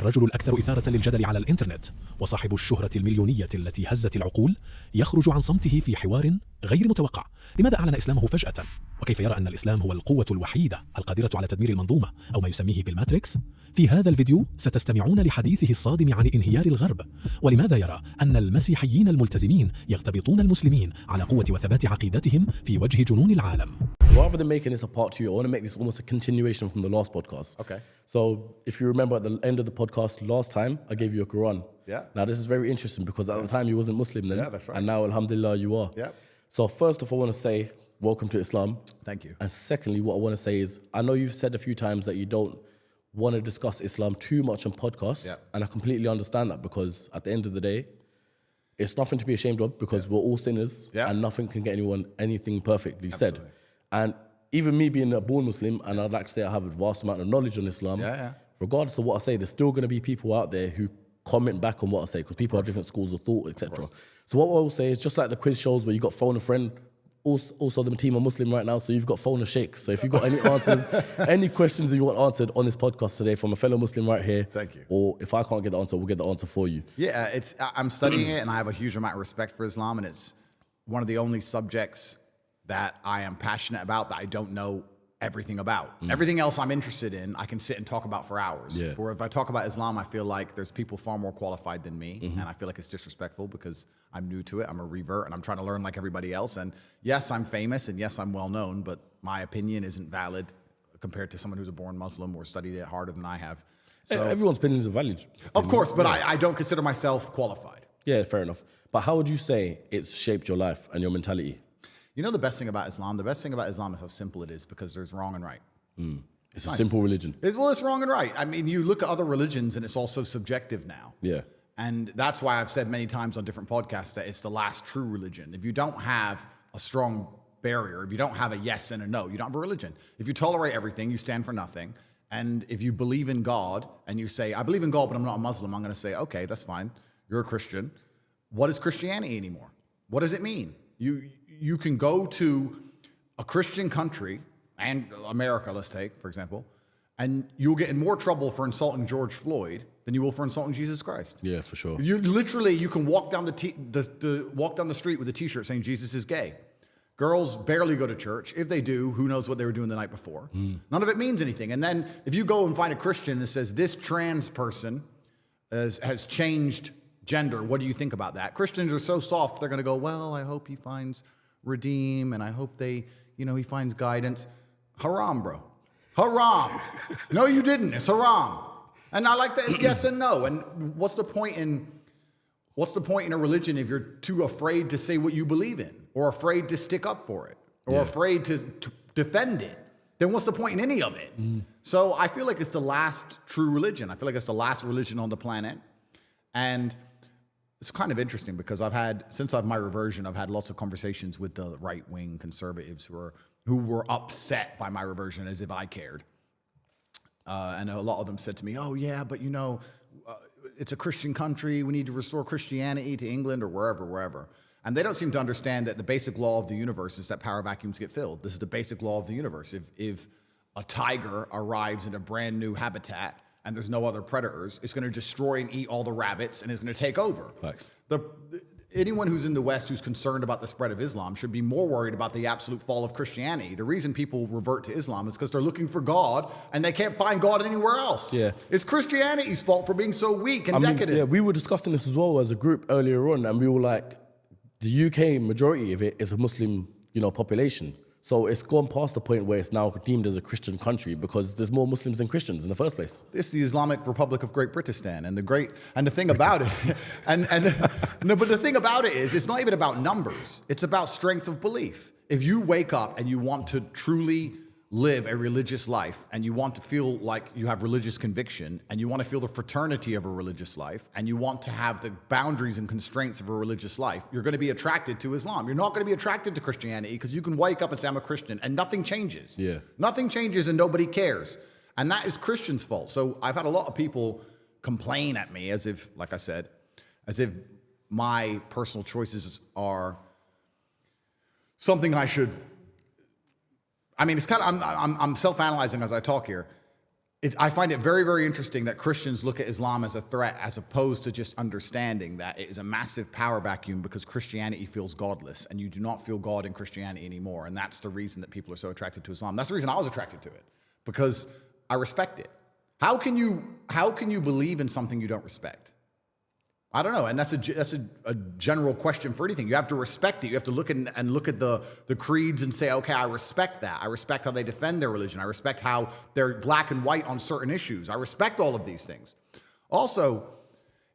الرجل الأكثر إثارة للجدل على الإنترنت وصاحب الشهرة المليونية التي هزت العقول يخرج عن صمته في حوار غير متوقع. لماذا أعلن إسلامه فجأة؟ وكيف يرى أن الإسلام هو القوة الوحيدة القادرة على تدمير المنظومة أو ما يسميه بالماتريكس؟ في هذا الفيديو ستستمعون لحديثه الصادم عن انهيار الغرب، ولماذا يرى أن المسيحيين الملتزمين يغتبطون المسلمين على قوة وثبات عقيدتهم في وجه جنون العالم. Rather than making this a part two, I want to make this almost a continuation from the last podcast. Okay. So if you remember at the end of the podcast last time, I gave you a Quran. Yeah. Now this is very interesting because at the time you wasn't Muslim then. Yeah, that's right. And now, alhamdulillah, you are. Yeah. So first off, I want to say, welcome to Islam. Thank you. And secondly, what I want to say is, I know you've said a few times that you don't want to discuss Islam too much on podcasts. Yeah. And I completely understand that because at the end of the day, it's nothing to be ashamed of because we're all sinners and nothing can get anyone anything perfectly said. And even me being a born Muslim, and I'd like to say I have a vast amount of knowledge on Islam, regardless of what I say, there's still going to be people out there who comment back on what I say because people have different schools of thought, etc. So what I will say is just like the quiz shows where you got phone a friend, also the team are Muslim right now, so you've got phone a sheikh. So if you've got any answers, any questions that you want answered on this podcast today from a fellow Muslim right here, thank you. Or if I can't get the answer, we'll get the answer for you. Yeah, I'm studying it and I have a huge amount of respect for Islam, and it's one of the only subjects that I am passionate about that I don't know everything about. Everything else I'm interested in, I can sit and talk about for hours. Yeah. Or if I talk about Islam, I feel like there's people far more qualified than me, and I feel like it's disrespectful because I'm new to it. I'm a revert, and I'm trying to learn like everybody else. And yes, I'm famous, and yes, I'm well known, but my opinion isn't valid compared to someone who's a born Muslim or studied it harder than I have. So, everyone's opinions are valid. Of course, but I don't consider myself qualified. Yeah, fair enough. But how would you say it's shaped your life and your mentality? You know the best thing about Islam? The best thing about Islam is how simple it is because there's wrong and right. It's a simple religion. It's wrong and right. I mean, you look at other religions and it's also subjective now. Yeah. And that's why I've said many times on different podcasts that it's the last true religion. If you don't have a strong barrier, if you don't have a yes and a no, you don't have a religion. If you tolerate everything, you stand for nothing. And if you believe in God and you say, I believe in God, but I'm not a Muslim, I'm going to say, okay, that's fine. You're a Christian. What is Christianity anymore? What does it mean? You can go to a Christian country, and America, let's take, for example, and you'll get in more trouble for insulting George Floyd than you will for insulting Jesus Christ. Yeah, for sure. You can walk down walk down the street with a T-shirt saying Jesus is gay. Girls barely go to church. If they do, who knows what they were doing the night before. None of it means anything. And then if you go and find a Christian that says this trans person has changed gender, what do you think about that? Christians are so soft, they're going to go, well, I hope he finds redeem, and I hope he finds guidance. Haram, bro. Haram. No, you didn't. It's haram. And I like that it's yes and no. And what's the point in a religion if you're too afraid to say what you believe in, or afraid to stick up for it, or afraid to defend it? Then what's the point in any of it? So I feel like it's the last true religion. I feel like it's the last religion on the planet. And it's kind of interesting because since my reversion, I've had lots of conversations with the right-wing conservatives who were upset by my reversion as if I cared. And a lot of them said to me, oh yeah, but it's a Christian country. We need to restore Christianity to England or wherever. And they don't seem to understand that the basic law of the universe is that power vacuums get filled. This is the basic law of the universe. If a tiger arrives in a brand new habitat and there's no other predators, it's going to destroy and eat all the rabbits, and it's going to take over. Facts. Anyone who's in the West who's concerned about the spread of Islam should be more worried about the absolute fall of Christianity. The reason people revert to Islam is because they're looking for God, and they can't find God anywhere else. Yeah. It's Christianity's fault for being so weak and decadent. Yeah, we were discussing this as well as a group earlier on, and we were like, the UK majority of it is a Muslim, population. So it's gone past the point where it's now deemed as a Christian country because there's more Muslims than Christians in the first place. It's the Islamic Republic of Great Britistan, and the thing about it, but the thing about it is, it's not even about numbers. It's about strength of belief. If you wake up and you want to truly live a religious life, and you want to feel like you have religious conviction, and you want to feel the fraternity of a religious life, and you want to have the boundaries and constraints of a religious life, you're going to be attracted to Islam. You're not going to be attracted to Christianity because you can wake up and say, I'm a Christian, and nothing changes. Yeah. Nothing changes and nobody cares. And that is Christians' fault. So I've had a lot of people complain at me as if, like I said, as if my personal choices are something I should... I mean, it's kind of, I'm self-analyzing as I talk here. I find it very, very interesting that Christians look at Islam as a threat as opposed to just understanding that it is a massive power vacuum because Christianity feels godless and you do not feel God in Christianity anymore. And that's the reason that people are so attracted to Islam. That's the reason I was attracted to it, because I respect it. How can you believe in something you don't respect? I don't know, and that's a general question for anything. You have to respect it. You have to look at the creeds and say, okay, I respect that. I respect how they defend their religion. I respect how they're black and white on certain issues. I respect all of these things. Also,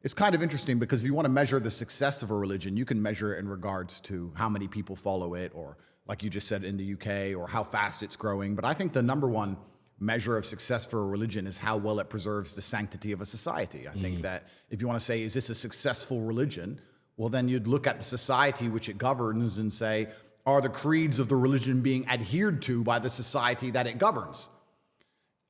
it's kind of interesting because if you want to measure the success of a religion, you can measure it in regards to how many people follow it, or like you just said in the UK, or how fast it's growing. But I think the number one measure of success for a religion is how well it preserves the sanctity of a society. I think that if you want to say, is this a successful religion? Well, then you'd look at the society which it governs and say, are the creeds of the religion being adhered to by the society that it governs?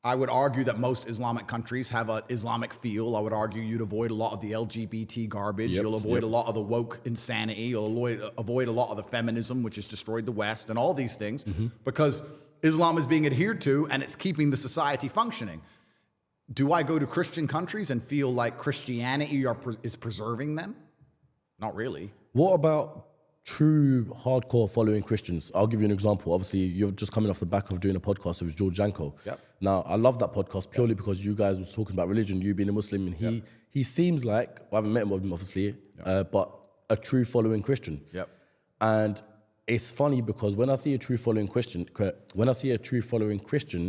I would argue that most Islamic countries have an Islamic feel. I would argue you'd avoid a lot of the LGBT garbage. You'll avoid a lot of the woke insanity. You'll avoid a lot of the feminism, which has destroyed the West, and all these things, because Islam is being adhered to and it's keeping the society functioning. Do I go to Christian countries and feel like Christianity is preserving them? Not really. What about true hardcore following Christians? I'll give you an example. Obviously, you're just coming off the back of doing a podcast with George Janko. Yep. Now, I love that podcast purely because you guys was talking about religion, you being a Muslim, and he seems like, I haven't met him obviously, but a true following Christian. Yep. And it's funny because when I see a true following Christian,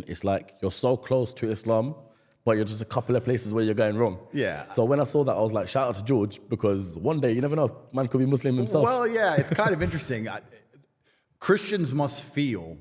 it's like you're so close to Islam, but you're just a couple of places where you're going wrong. Yeah. So when I saw that, I was like, shout out to George, because one day, you never know, man could be Muslim himself. Well, yeah, it's kind of interesting. Christians must feel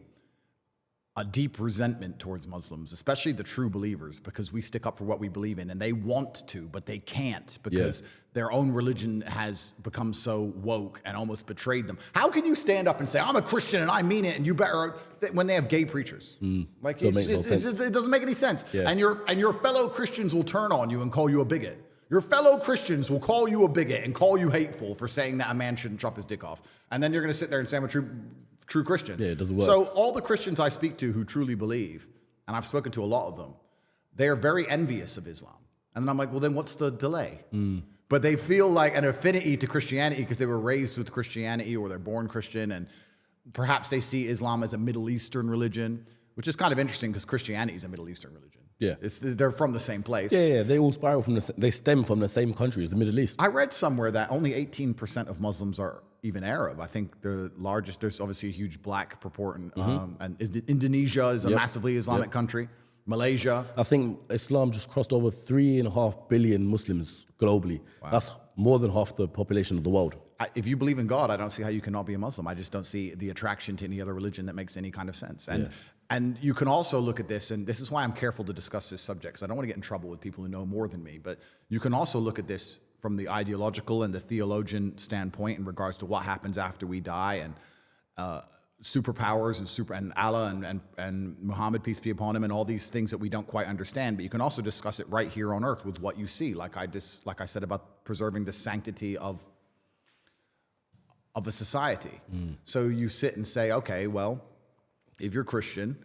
a deep resentment towards Muslims, especially the true believers, because we stick up for what we believe in, and they want to, but they can't because their own religion has become so woke and almost betrayed them. How can you stand up and say, I'm a Christian and I mean it, and you better, when they have gay preachers? Like, it doesn't make any sense. Yeah. And your fellow Christians will turn on you and call you a bigot. Your fellow Christians will call you a bigot and call you hateful for saying that a man shouldn't chop his dick off. And then you're going to sit there and say I'm a true Christian. Yeah, it doesn't work. So all the Christians I speak to who truly believe, and I've spoken to a lot of them, they are very envious of Islam. And then I'm like, well, then what's the delay? But they feel like an affinity to Christianity because they were raised with Christianity or they're born Christian, and perhaps they see Islam as a Middle Eastern religion, which is kind of interesting because Christianity is a Middle Eastern religion. Yeah. They're from the same place. Yeah, they all spiral they stem from the same country as the Middle East. I read somewhere that only 18% of Muslims are even Arab. I think the largest, there's obviously a huge black proportion, and Indonesia is a massively Islamic country. Malaysia. I think Islam just crossed over 3.5 billion Muslims globally. Wow. That's more than half the population of the world. If you believe in God, I don't see how you cannot be a Muslim. I just don't see the attraction to any other religion that makes any kind of sense. And you can also look at this, and this is why I'm careful to discuss this subject, because I don't want to get in trouble with people who know more than me, but you can also look at this from the ideological and the theologian standpoint in regards to what happens after we die, and superpowers and Allah and Muhammad, peace be upon him, and all these things that we don't quite understand. But you can also discuss it right here on earth with what you see, like I said about preserving the sanctity of a society. So you sit and say, okay, well, if you're Christian,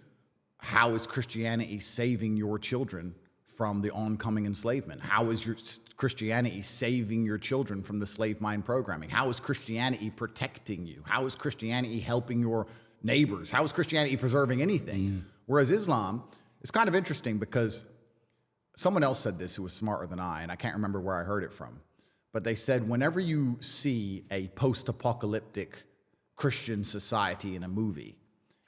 how is Christianity saving your children from the oncoming enslavement? How is your Christianity saving your children from the slave mine programming? How is Christianity protecting you? How is Christianity helping your neighbors? How is Christianity preserving anything? Whereas Islam, it's kind of interesting because someone else said this who was smarter than I, and I can't remember where I heard it from, but they said whenever you see a post-apocalyptic Christian society in a movie,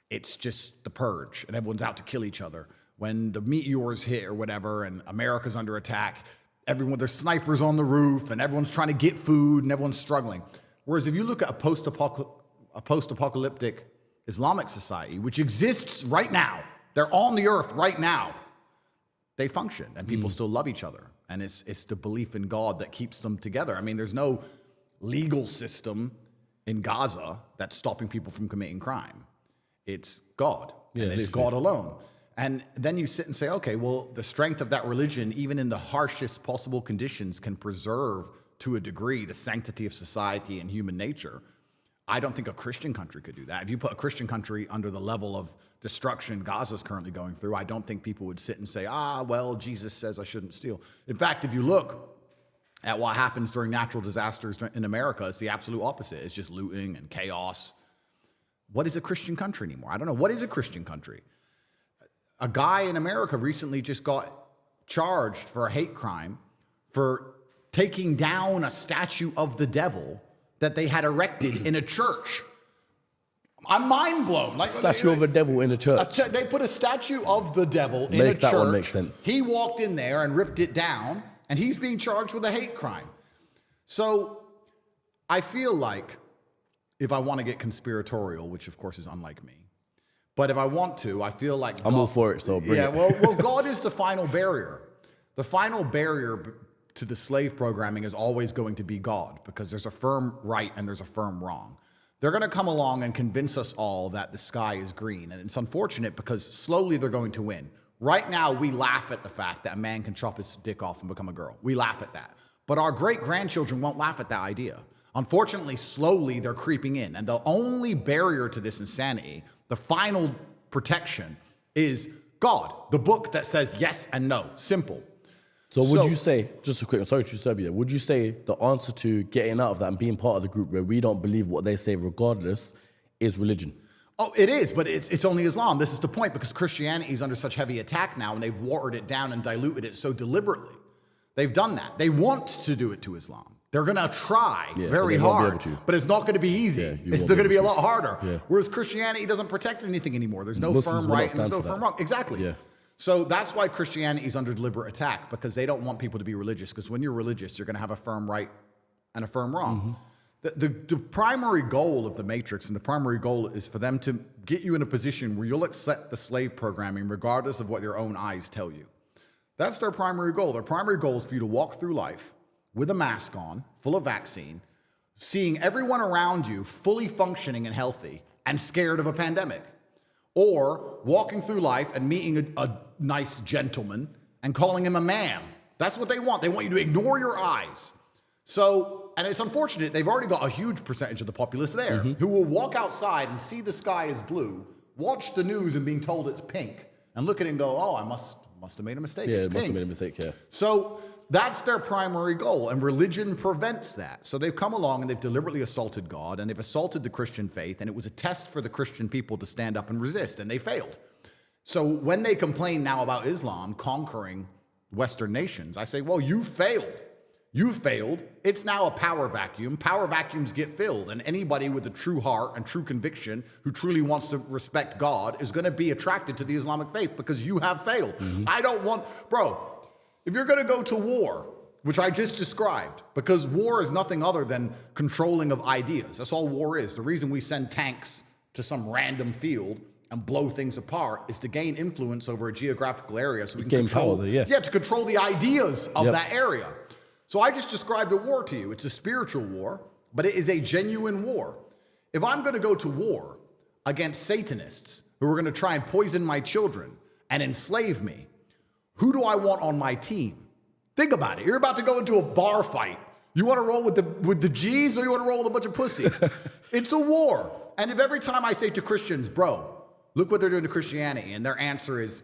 it's just the purge and everyone's out to kill each other. When the meteors hit or whatever and America's under attack, there's snipers on the roof and everyone's trying to get food and everyone's struggling. Whereas if you look at a post-apocalyptic Islamic society, which exists right now, they're on the earth right now, they function and people still love each other. And it's the belief in God that keeps them together. I mean, there's no legal system in Gaza that's stopping people from committing crime. It's God, and it's God alone. And then you sit and say, okay, well, the strength of that religion, even in the harshest possible conditions, can preserve, to a degree, the sanctity of society and human nature. I don't think a Christian country could do that. If you put a Christian country under the level of destruction Gaza's currently going through, I don't think people would sit and say, well, Jesus says I shouldn't steal. In fact, if you look at what happens during natural disasters in America, it's the absolute opposite. It's just looting and chaos. What is a Christian country anymore? I don't know. What is a Christian country? A guy in America recently just got charged for a hate crime for taking down a statue of the devil that they had erected in a church. I'm mind blown. Like, statue of a devil in a church. They put a statue of the devil in a church. That one makes sense. He walked in there and ripped it down, and he's being charged with a hate crime. So I feel like if I want to get conspiratorial, which of course is unlike me, but if I want to, I feel like I'm all for it, so bring it. Well, God is the final barrier. The final barrier to the slave programming is always going to be God, because there's a firm right and there's a firm wrong. They're going to come along and convince us all that the sky is green, and it's unfortunate because slowly they're going to win. Right now, we laugh at the fact that a man can chop his dick off and become a girl. We laugh at that. But our great-grandchildren won't laugh at that idea. Unfortunately, slowly they're creeping in, and the only barrier to this insanity, the final protection, is God, the book that says yes and no, simple. So would you say, just a quick, sorry to disturb you there, would you say the answer to getting out of that and being part of the group where we don't believe what they say regardless is religion? Oh, it is, but it's only Islam. This is the point, because Christianity is under such heavy attack now, and they've watered it down and diluted it so deliberately. They've done that. They want to do it to Islam. They're going to try very hard, but it's not going to be easy. It's going to be a lot harder. Yeah. Whereas Christianity doesn't protect anything anymore. There's no firm right and there's no firm wrong. Exactly. Yeah. So that's why Christianity is under deliberate attack, because they don't want people to be religious. Because when you're religious, you're going to have a firm right and a firm wrong. Mm-hmm. The primary goal of the Matrix, and the primary goal is for them to get you in a position where you'll accept the slave programming regardless of what your own eyes tell you. That's their primary goal. Their primary goal is for you to walk through life with a mask on, full of vaccine, seeing everyone around you fully functioning and healthy and scared of a pandemic. Or walking through life and meeting a nice gentleman and calling him a man. That's what they want. They want you to ignore your eyes. So, and it's unfortunate, they've already got a huge percentage of the populace there who will walk outside and see the sky is blue, watch the news and being told it's pink, and look at it and go, oh, I must have made a mistake. Yeah, it's it must have made a mistake, yeah. So that's their primary goal, and religion prevents that. So they've come along and they've deliberately assaulted God, and they've assaulted the Christian faith, and it was a test for the Christian people to stand up and resist, and they failed. So when they complain now about Islam conquering Western nations, I say, well, you failed. You failed. It's now a power vacuum. Power vacuums get filled, and anybody with a true heart and true conviction who truly wants to respect God is going to be attracted to the Islamic faith, because you have failed. I don't want, bro, if you're going to go to war, which I just described, because war is nothing other than controlling of ideas. That's all war is. The reason we send tanks to some random field and blow things apart is to gain influence over a geographical area, so we can control, to control the ideas of that area. So I just described a war to you. It's a spiritual war, but it is a genuine war. If I'm going to go to war against Satanists who are going to try and poison my children and enslave me, who do I want on my team? Think about it. You're about to go into a bar fight. You want to roll with the G's, or you want to roll with a bunch of pussies? It's a war. And if every time I say to Christians, bro, look what they're doing to Christianity, and their answer is,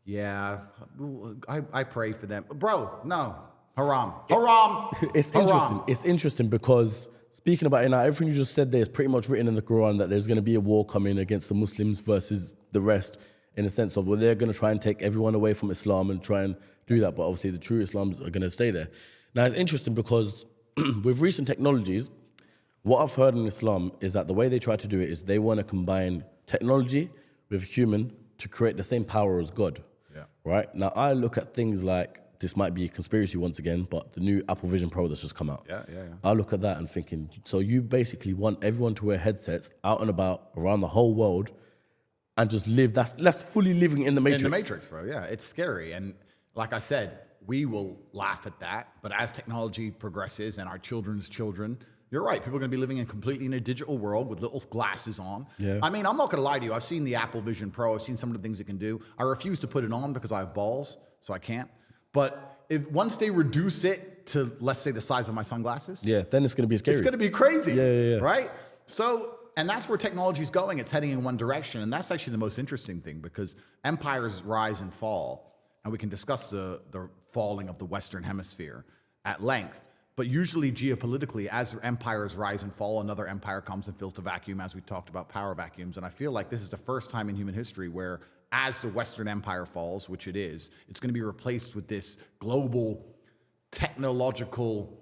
I pray for them. Bro, no. Haram. It's interesting. It's interesting because speaking about it now, everything you just said there is pretty much written in the Quran, that there's going to be a war coming against the Muslims versus the rest, in the sense of, well, they're going to try and take everyone away from Islam and try and do that. But obviously the true Islams are going to stay there. Now, it's interesting because with recent technologies, what I've heard in Islam is that the way they try to do it is they want to combine technology with human to create the same power as God. Yeah. Right? Now, I look at things like, this might be a conspiracy once again, but the new Apple Vision Pro that's just come out. Yeah. I look at that and thinking, so you basically want everyone to wear headsets out and about around the whole world and just live, that's fully living in the Matrix. In the Matrix, bro, yeah. It's scary. And like I said, we will laugh at that. But as technology progresses and our children's children, you're right. People are going to be living completely in a digital world with little glasses on. Yeah. I mean, I'm not going to lie to you. I've seen the Apple Vision Pro. I've seen some of the things it can do. I refuse to put it on because I have balls, so I can't. But once they reduce it to, let's say, the size of my sunglasses. Yeah, then it's going to be scary. It's going to be crazy. Yeah. Right? So, and that's where technology is going. It's heading in one direction. And that's actually the most interesting thing, because empires rise and fall. And we can discuss the falling of the Western Hemisphere at length. But usually geopolitically, as empires rise and fall, another empire comes and fills the vacuum, as we talked about power vacuums. And I feel like this is the first time in human history where, as the Western Empire falls, which it is, it's going to be replaced with this global technological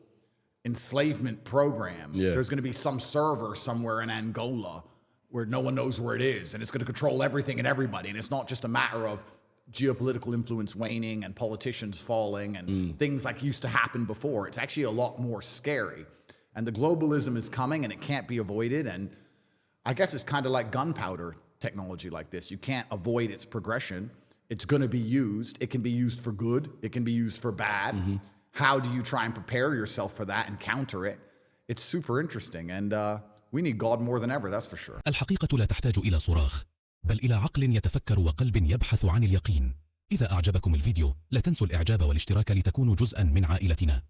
enslavement program. Yeah. There's going to be some server somewhere in Angola where no one knows where it is, and it's going to control everything and everybody. And it's not just a matter of geopolitical influence waning and politicians falling and things like used to happen before. It's actually a lot more scary. And the globalism is coming, and it can't be avoided. And I guess it's kind of like gunpowder technology like this. You can't avoid its progression. It's going to be used. It can be used for good. It can be used for bad. How do you try and prepare yourself for that and counter it? It's super interesting. And we need God more than ever, that's for sure. الحقيقة لا تحتاج إلى صراخ، بل إلى عقل يتفكر وقلب يبحث عن اليقين. إذا أعجبكم الفيديو لا تنسوا الإعجاب والاشتراك لتكونوا جزءا من عائلتنا.